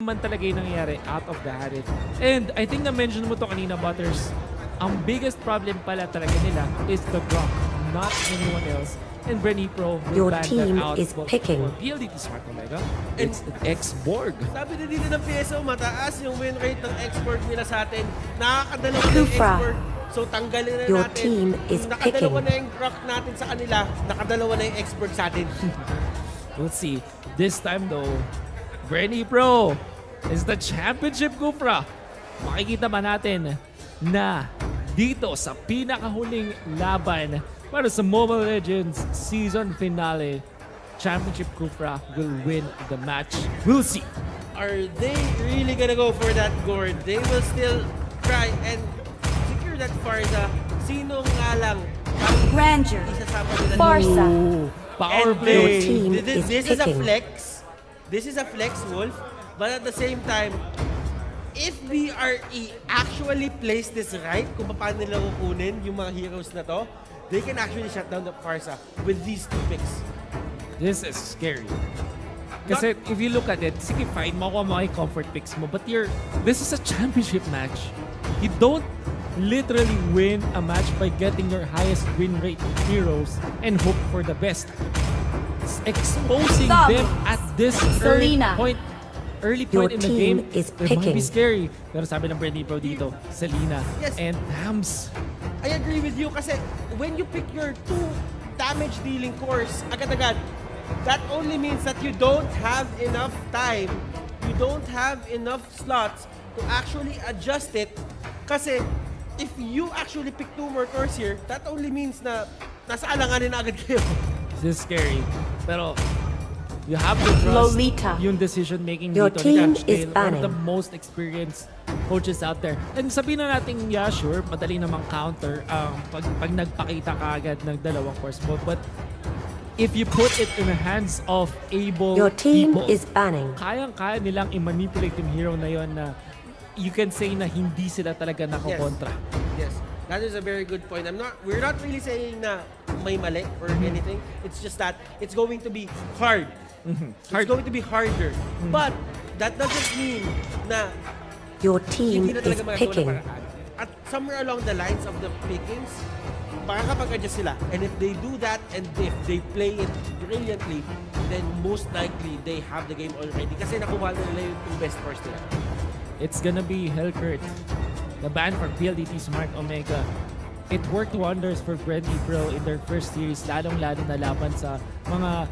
man talaga yung nangyayari out of the hat. And I think na-mention mo to kanina, Butters, ang biggest problem pala talaga nila is the Brock, not anyone else. And Bren Epro will Your ban team that out is for picking. PLDT Smart Omega. It's X-Borg. Sabi na dito ng PSO, mataas yung win rate ng X-Borg nila sa atin. Nakakadalawa ng Kufra. X-Borg. So tanggalin na Your natin. team is Nakadalawa picking. na yung rock natin sa kanila. Nakadalawa na yung X-Borg sa atin. We'll see. This time though, Bren Epro is the championship Kufra. Makikita ba natin na dito sa pinakahuling laban para sa Mobile Legends Season Finale, Championship Kufra will win the match. We'll see. Are they really gonna go for that gourd? They will still try and secure that Farza. Sino nga lang ang Ranger, isasama nila? Farza. Ooh, power And play. team this is is a picking. flex. This is a flex, Wolf. But at the same time, if BRE actually place this right, kung paano nila kukunin yung mga heroes na to, they can actually shut down the Farsa with these two picks. This is scary. Kasi if you look at it, sige fine, makuha mo yung comfort picks mo, but this is a championship match. You don't literally win a match by getting your highest win rate heroes and hope for the best. It's exposing Thumb. them at this early Selena. point Your in the team game. is It might be picking. scary. Pero sabi ng Bren Epro dito, Selena Yes. and Hams. I agree with you kasi when you pick your two damage dealing cores agad-agad, that only means that you don't have enough time, you don't have enough slots to actually adjust it. Kasi if you actually pick two more cores here, that only means na nasa alanganin na agad kayo. This is scary. Pero you have to trust Lolita. yung decision making Your dito team ni Coach is Dale, one of the banning. most experienced coaches out there. And sabihin na natin, yeah, sure, madali namang counter pag nagpakita ka agad ng dalawang course mo. But if you put it in the hands of able Your team people, is banning. kayang-kaya nilang i-manipulate yung hero na yon na you can say na hindi sila talaga nakokontra. Yes, that is a very good point. We're not really saying na may mali or anything. It's just that it's going to be hard. Hard. It's going to be harder. But that doesn't mean na Your team hindi na is talaga magagawa ng picking. paraan. At somewhere along the lines of the pickings, makakapag-adjust sila. And if they do that and if they play it brilliantly, then most likely they have the game already. Kasi nakuha na nila yung two best first nila. It's gonna be Hellkurt, the ban for PLDT Smart Omega. It worked wonders for Bren Epro in their first series, lalong-lalo na laban sa mga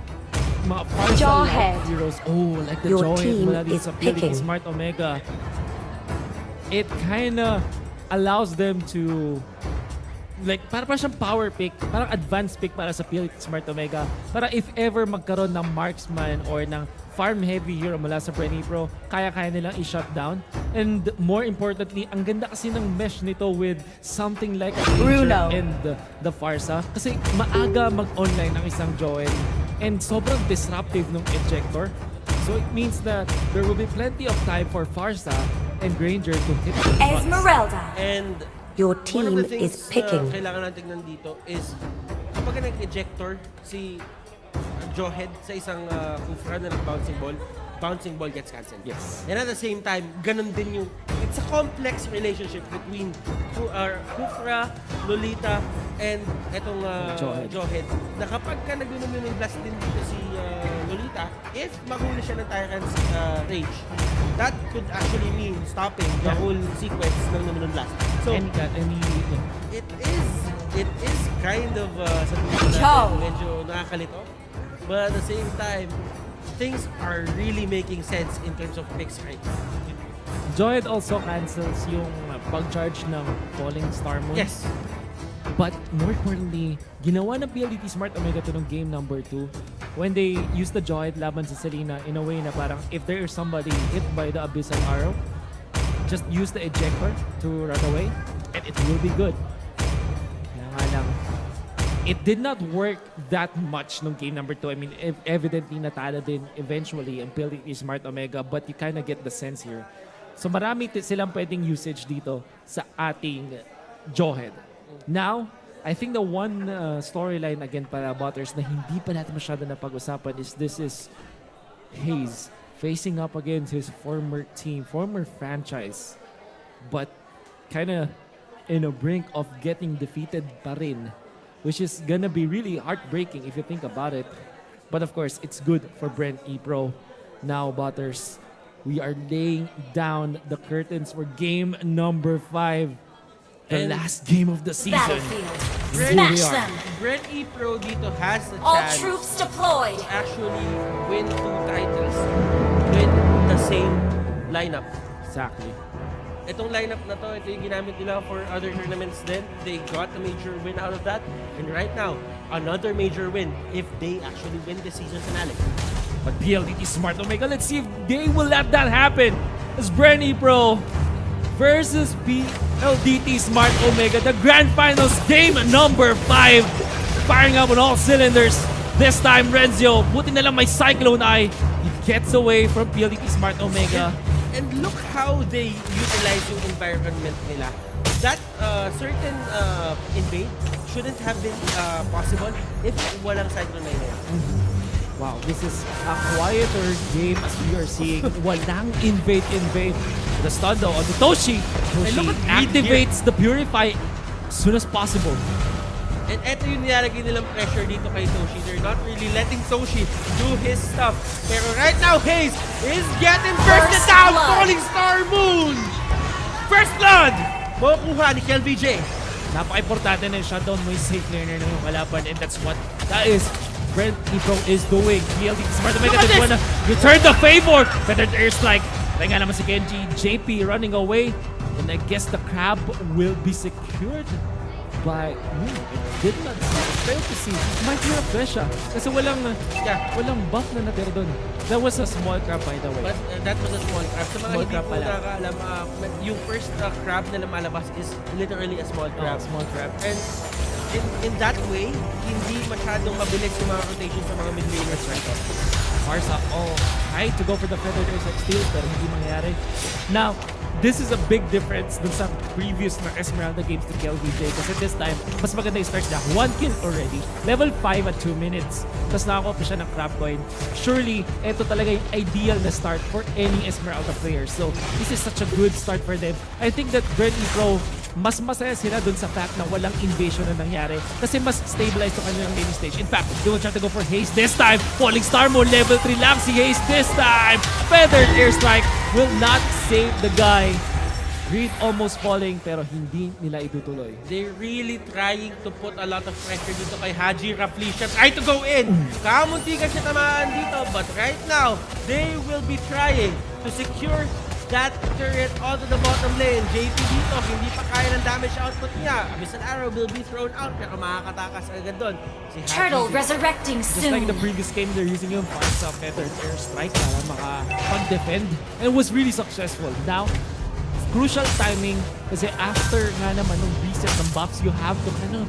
partial Jawhead. heroes. Oh, like the Your Jawhead team mula dito is sa PLDT picking. Smart Omega. It kinda allows them to parang siyang power pick, parang advanced pick para sa PLDT Smart Omega. Para if ever magkaroon ng marksman or ng farm heavy hero mula sa Bren Epro, kaya-kaya nilang i-shut down. And more importantly, ang ganda kasi ng mesh nito with something like a Bruno. Ranger and the Farsa. Kasi maaga mag-online ang isang Joel and sobrang disruptive ng ejector. So it means that there will be plenty of time for Farsa and Granger to hit the shots. Esmeralda. And Your one of the team things is picking. na kailangan natin tignan dito is kapag nag-ejector si Jawhead sa isang Kufra na bouncing ball gets cancelled. Yes. And at the same time, ganun din yung, it's a complex relationship between Kufra, Lolita, and etong Jawhead. Na kapag ka nag-minum blast din dito si Lolita, if mahuli siya ng Tyrant's rage, that could actually mean stopping the whole sequence ng minum blast. So, it is kind of something Ciao. na medyo nakakalito. But at the same time, things are really making sense in terms of picks right now. Joyd also cancels yung pag-charge ng Falling Star Moon. Yes. But more importantly, ginawa ng PLDT Smart Omega to ng game number 2 when they use the Joyd laban sa Selena in a way na parang if there is somebody hit by the Abyssal Arrow, just use the ejector to run away and it will be good. Kaya nga lang, it did not work that much nung game number 2. I mean, evidently natalo din eventually ang PLDT Smart Omega, but you kind of get the sense here. So marami silang pwedeng usage dito sa ating Jawhead. Now, I think the one storyline again para Butters na hindi pa natin masyado napag-usapan is this is Haze facing up against his former team, former franchise, but kind of in a brink of getting defeated pa rin, which is gonna be really heartbreaking if you think about it. But of course, it's good for Bren Epro. Now, Butters, we are laying down the curtains for game number 5. The And last game of the season. Battlefield. Bren, Smash we are. them. Bren Epro dito has a All chance troops deployed. to actually win 2 titles with the same lineup. Exactly. Itong lineup na to, ito yung ginamit nila for other tournaments din. They got a major win out of that. And right now, another major win if they actually win the season finale. But PLDT Smart Omega, let's see if they will let that happen. As Bren Epro versus PLDT Smart Omega, the Grand Finals game number 5. Firing up on all cylinders. This time, Renzo, buti na lang may Cyclone Eye. He gets away from PLDT Smart Omega. And look how they utilize yung environment nila. That certain invade shouldn't have been possible if walang Cyclone Eye na yan. Wow, this is a quieter game as we are seeing. Walang invade. The stun though on the Toshi. And look Toshi at Reed activates the Purify as soon as possible. And eto yung nilalagay nilang pressure dito kay Toshi. They're not really letting Toshi do his stuff. Pero right now, Hayes is getting bursted First down! blood. Falling Star Moon! First blood! Makukuha ni KLVJ. Napaka-importante na yung shutdown mo yung safe laner ng yung kalaban, and that's what that is Bren Epro is doing. PLDT Smart Omega Look at just this! wanna return the favor. Feathered Airstrike. Kaya nga naman si Kenji. JP running away. And I guess the crab will be secured by... it did not see. It failed to see. Might be a pressure. Kasi walang buff na natira doon. That was a small crab, by the way. But that was a small crab. Sa mga Small hindi crab po pala. nakakaalam, yung first crab na lumalabas is literally a small crab. Small crab. And in that way, hindi masyadong mabilis yung mga rotations sa mga mid laners right now. Marsa, tried to go for the feathered airstrike steal pero hindi mangyari. Now, this is a big difference dun sa previous na Esmeralda games to KLVJ kasi this time, mas maganda yung start niya. 1 kill already. Level 5 at 2 minutes. Tapos nakakuha pa siya ng crab coin. Surely, ito talaga yung ideal na start for any Esmeralda player. So, this is such a good start for them. I think that Bren Epro, mas masaya sila dun sa fact na walang invasion na nangyari kasi mas stabilized yung kanilang laning stage. In fact, they will try to go for Haze this time. Falling Star Moon, level 3 lang si Haze this time. Feathered Airstrike will not save the guy. Reed almost falling pero hindi nila itutuloy. They're really trying to put a lot of pressure dito kay Haji Raflisha. Try to go in. Kamuntikan siya tamaan dito. But right now, they will be trying to secure that turret onto the bottom lane. JP dito, hindi pa kaya ng damage output niya. Abyssal Arrow will be thrown out pero makakatakas agad doon. Si Turtle Haji, resurrecting Just like soon. the previous game, they're using yung sa Feathered Airstrike para makapag-defend. And it was really successful. Now, crucial timing kasi after nga naman ng reset ng buffs, you have to kind of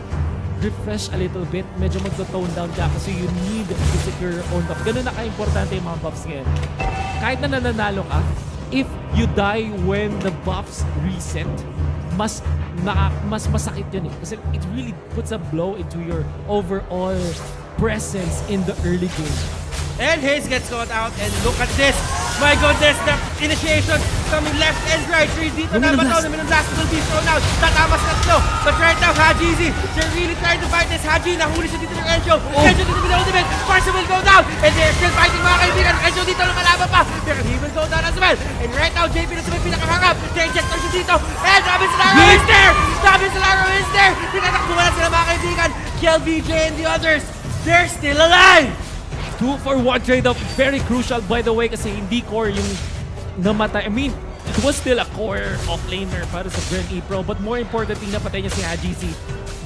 refresh a little bit. Medyo magto-tone down ka kasi you need to secure your own buff. Ganun na ka-importante yung mga buffs ngayon. Kahit na nananalo ka, if you die when the buffs reset, mas masakit yun eh. Kasi it really puts a blow into your overall presence in the early game. And Hayes gets caught out and look at this. My goodness, the initiation coming left and right. Reed dito na ba ito? Luminong blast will be thrown out. Tatamas tatlo. But right now, Haji Z, they're really trying to fight this. Haji, nahuli siya dito ng Enjo. Enjo dito with the ultimate. Marsa will go down. And they're still fighting mga kaibigan. Enjo dito lumalaban pa. Pero he will go down as well. And right now, JP na sa may pinakahangap. J-Injector siya dito. And Abyssal Arrow is there! Abyssal Arrow is there! Tinatakbuhan na sila mga kaibigan. KLVJ and the others, they're still alive! 2 for 1 trade-off. Very crucial, by the way, kasi hindi core yung namatay. I mean, it was still a core offlaner para sa Bren Epro, but more importantly, napatay niya si Haji Z.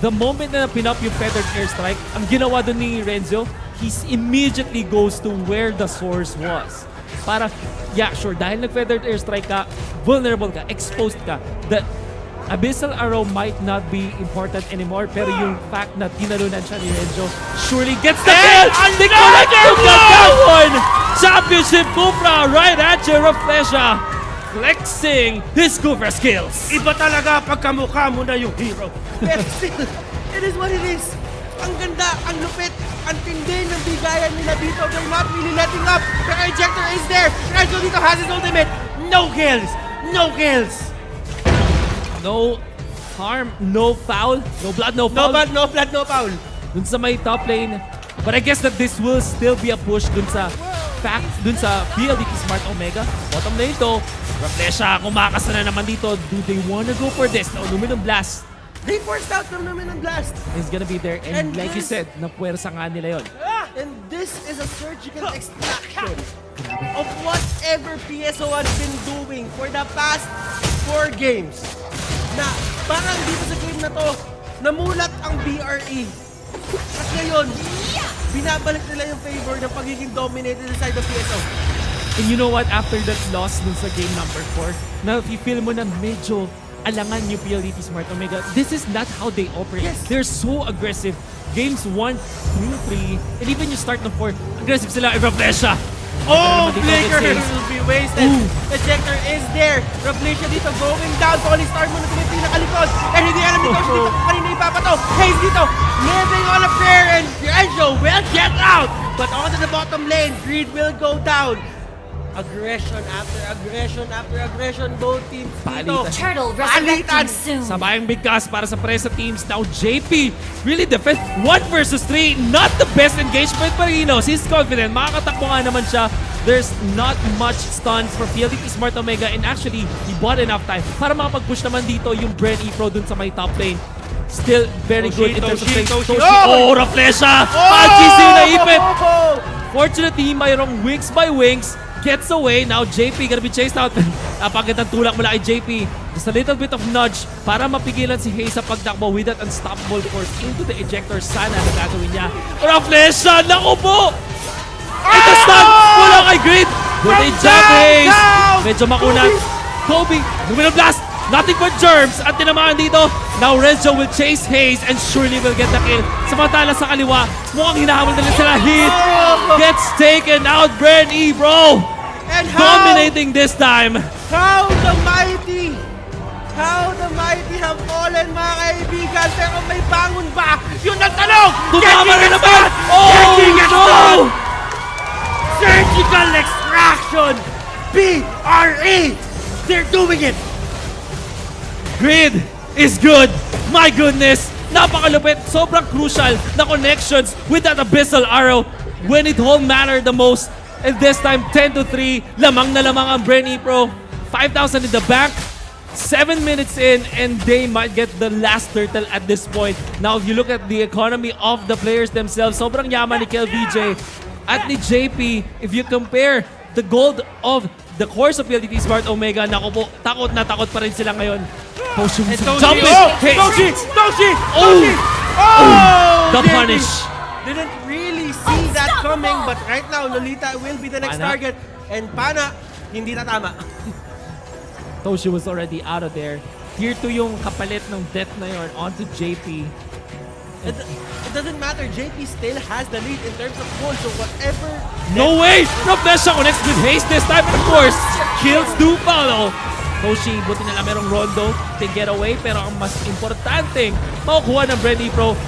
The moment na pinop yung Feathered Airstrike, ang ginawa doon ni Renzo, he immediately goes to where the source was. Para, yeah, sure, dahil nag-Feathered Airstrike ka, vulnerable ka, exposed ka. The Abyssal Arrow might not be important anymore, pero yung fact na tinalunan siya ni Renzo surely gets the kill! They connect to that one! Championship Kufra right at you, Raflesha! Flexing his Kufra skills! Iba talaga pagkamukha mo na yung hero. Pero still, it is what it is. Ang ganda, ang lupit, ang tindi ng bigayan nila dito. They're not really letting up. The ejector is there. Rancho dito has his ultimate. No kills. No kills. No harm, no foul, no blood, no No foul. blood, no blood, no foul. Dun sa may top lane. But I guess that this will still be a push dun sa dun sa PLDT Smart Omega. Bottom lane to. Raplesha, kumakas na naman dito. Do they wanna go for this? No, Luminum Blast They forced out from Luminum Blast. is gonna be there. And, And like you this- said, napuwersa nga nila yon. And this is a surgical extraction of whatever PSO has been doing for the past 4 games. Na parang dito sa game na to, namulat ang BRE. At ngayon, binabalik nila yung favor ng pagiging dominated side of PSO. And you know what? After that loss dun sa game number 4, na feel mo na medyo alangan yung PLDT Smart Omega. This is not how they operate. Yes. They're so aggressive. Games 1 through 3, and even you start ng 4, aggressive sila. Raplesha! Oh, Dito Flicker gets will be wasted. Ooh. Ejector is there. Raplesha dito going down. Polystar muna tumiting nakalikod. And hindi alam ni Coach dito kung kanina ipapato. Hayes dito, living on a prayer, and Angel will get out. But onto the bottom lane, Greed will go down. Aggression after aggression after aggression. Both teams dito. Palitan. Turtle Palitan. resurrecting soon. Sabayang bigkas para sa Presa teams. Now JP really defend 1 versus 3. Not the best engagement but he knows he's confident. Makakatakbo nga naman siya. There's not much stuns for PLDT Smart Omega, and actually he bought enough time para makapag-push naman dito yung Bren Epro dun sa may top lane. Still very good in terms of play. Toshi. Oh, Raplesha! GC na ipit! Fortunately, mayroong wings by wings. Gets away. Now JP gonna be chased out. Napagandang tulak mula kay JP. Just a little bit of nudge para mapigilan si Hayes sa pagtakbo with that unstoppable force into the ejector. Sana na gagawin niya. Raplesha! Naku po! Ito stun! Mula kay Grid! Good day, Jack Hayes! Medyo makunat. Kobe! Luminum Blast! Nothing but germs! At tinamaan dito. Now Renzo will chase Hayes and surely will get the kill. Samantala sa kaliwa, mukhang hinahamon nila sila. Hit! Gets taken out. Bren Epro! And Dominating this time. How the mighty have fallen, mga kaibigan. Pero may bangon ba? Yun ang tanong! Tumama Genji rin gets naman! done! Oh, Genji gets no! done! Surgical extraction! BRE! They're doing it! Grid is good. My goodness. Napakalupit. Sobrang crucial na connections with that abyssal arrow when it all mattered the most. And this time, 10-3. Lamang na lamang ang Bren Epro. 5,000 in the bank. 7 minutes in, and they might get the last turtle at this point. Now, if you look at the economy of the players themselves, sobrang yaman ni KLVJ at ni JP. If you compare the gold of the course of PLDT Smart Omega, naku po, takot na takot pa rin sila ngayon. Toshi And Toshi, jump it! oh! Hey. Toshi! Toshi! Oh! Toshi! Oh! The JP punish. Didn't really see that coming, but right now, Lolita will be the next Pana. target. And Pana, hindi tatama. Toshi was already out of there. Tier 2 yung kapalit ng death na yun onto JP. It doesn't matter. JP still has the lead in terms of gold, so whatever. No way! Raplesha connects with Haste this time, and of course, kills do follow. Toshi, buti na lang merong rondo to get away, pero ang mas importanteng makukuha ng Bren Epro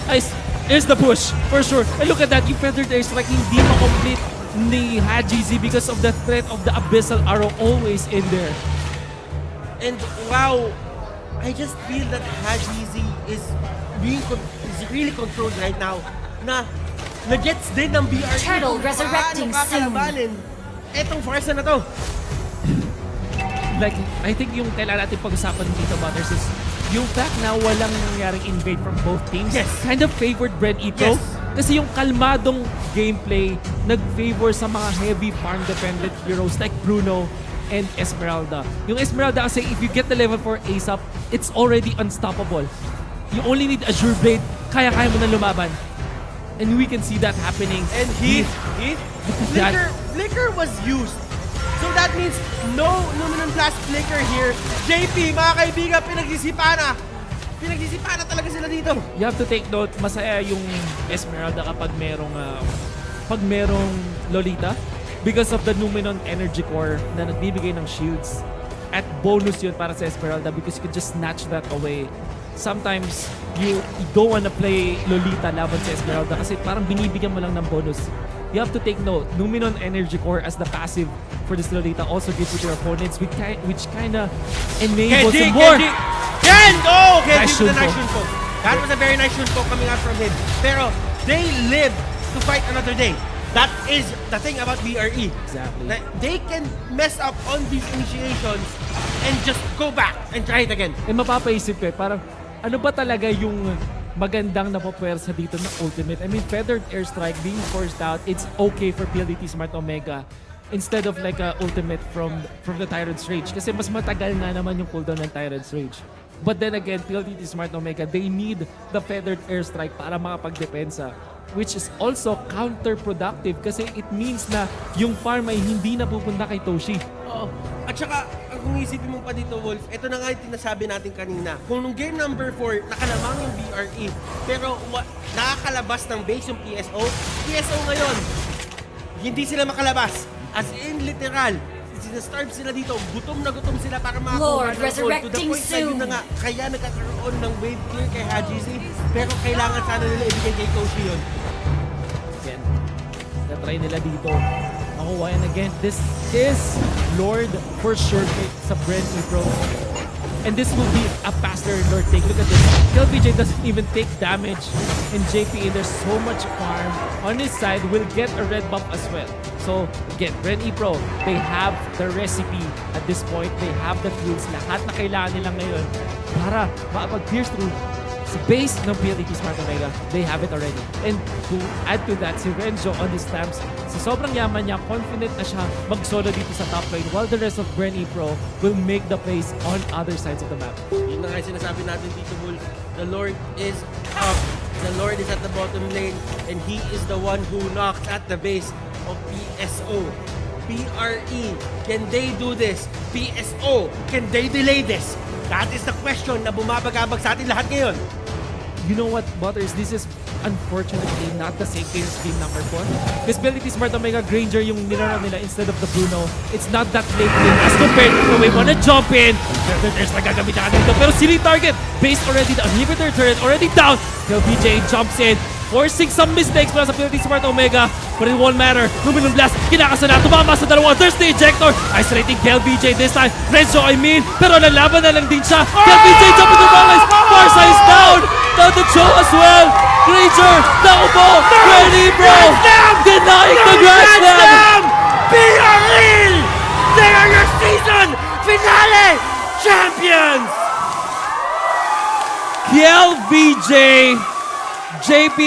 is the push, for sure. And look at that, yung Feathered Airstrike hindi ma-complete ni HGZ because of the threat of the Abyssal Arrow always in there. And wow, I just feel that Hajizi is really controlled right now. Na gets din ng BRE. Turtle resurrecting soon. Kakalabanin etong farsa na to. Like, I think yung kailangan natin pag-usapan dito, Butters, is yung fact na walang nangyaring invade from both teams Yes. kind of favored Bren Epro. Yes. Kasi yung kalmadong gameplay nag-favor sa mga heavy farm-dependent heroes like Bruno and Esmeralda. Yung Esmeralda kasi, if you get the level 4 ASAP, it's already unstoppable. You only need Azure Blade, kaya-kaya mo na lumaban. And we can see that happening. And Flicker was used. So that means no Luminum Blast Flicker here. JP, mga kaibigan, pinagsisipana. Pinagsisipana talaga sila dito. You have to take note, masaya yung Esmeralda kapag merong Lolita because of the Numenon Energy Core na nagbibigay ng shields. At bonus yun para sa Esmeralda because you can just snatch that away. sometimes you don't wanna play Lolita laban sa Esmeralda kasi parang binibigyan mo lang ng bonus. You have to take note, Numenon Energy Core as the passive for this Lolita also gives it to your opponents which kinda enables some more. Ken! Oh! Ken Nice with the nice shunpo. shunpo. That was a very nice shunpo coming out from him. Pero they live to fight another day. That is the thing about BRE. Exactly. That they can mess up on these initiations and just go back and try it again. And mapapaisip ko parang ano ba talaga yung magandang napapwersa dito ng ultimate? I mean, Feathered Airstrike being forced out, it's okay for PLDT Smart Omega instead of like a ultimate from the Tyrant's Rage. Kasi mas matagal nga naman yung cooldown ng Tyrant's Rage. But then again, PLDT Smart Omega, they need the Feathered Airstrike para makapagdepensa. Which is also counterproductive kasi it means na yung farm ay hindi na pupunta kay Toshi. Oo. At saka, kung isipin mo pa dito, Wolf, ito na nga yung tinasabi natin kanina. Kung nung game number 4, nakalamang yung BRE, pero nakakalabas ng base yung PSO ngayon, hindi sila makalabas. As in, literal, sinastarve sila dito, gutom na gutom sila para makakuha Lord, ng gold. To the resurrecting point na yun soon. na nga, kaya nagkakaroon ng wave clear kay Haji Z, pero kailangan sana nila ibigay kay Toshi yun. Again, na-try nila dito. Makuha yan again. This is Lord for sure sa Bren Epro. And this will be a faster Lord take. Look at this. KLBJ doesn't even take damage. And JP, there's so much farm on his side, will get a red buff as well. So, again, Bren Epro, they have the recipe at this point. They have the tools. Lahat na kailangan nila ngayon para makapag-pierce through sa base ng PLDT Smart Omega. They have it already. And to add to that, si Renzo on his stamps, sa sobrang yaman niya, confident na siya mag-solo dito sa top lane while the rest of Bren Epro will make the plays on other sides of the map. Yun na nga yung sinasabi natin dito, Wolf. The Lord is up. The Lord is at the bottom lane and he is the one who knocks at the base of PSO. PRE, can they do this? PSO, can they delay this? That is the question na bumabagabag sa atin lahat ngayon. You know what, Butters? This is unfortunately not the same case as game number 4. Because PLDT Smart Omega Granger yung nilaro nila instead of the Bruno. It's not that late game as compared to when we wanna jump in. There's nagagamitan dito. Pero sino yung target? Based already, the inhibitor turret already down. KLBJ jumps in, forcing some mistakes para sa PLDT Smart Omega. But it won't matter. Luminong Blast, kinakasa na. Tumama sa dalawa. There's the ejector. Isolating KLBJ this time. Renzo, I mean. Pero nalaban na lang din siya. KLBJ jumping the ball lines. Farsa is down. Down the Joe as well. Granger, naupo. Ready, bro. Denying the Grand Slam. PRE! They are your season finale champions! KLBJ, JP,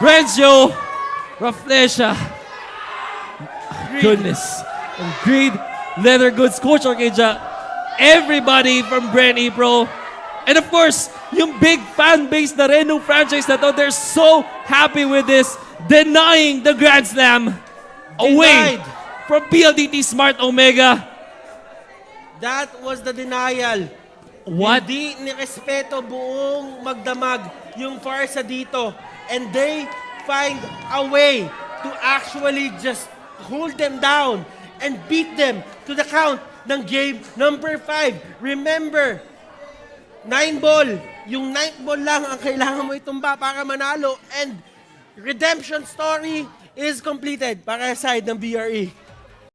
Renzo, Raflesha. Goodness. And Greed, Leather Goods, Coach Orkeja, everybody from Bren Epro. And of course, yung big fan base na rin ng franchise na to, they're so happy with this, denying the Grand Slam away Denied. from PLDT Smart Omega. That was the denial. What? Hindi nirespeto buong magdamag yung Farsa dito. And they find a way to actually just hold them down and beat them to the count ng game number 5. Remember, 9 ball. Yung 9th ball lang ang kailangan mo itumba para manalo. And redemption story is completed para sa side ng BRE.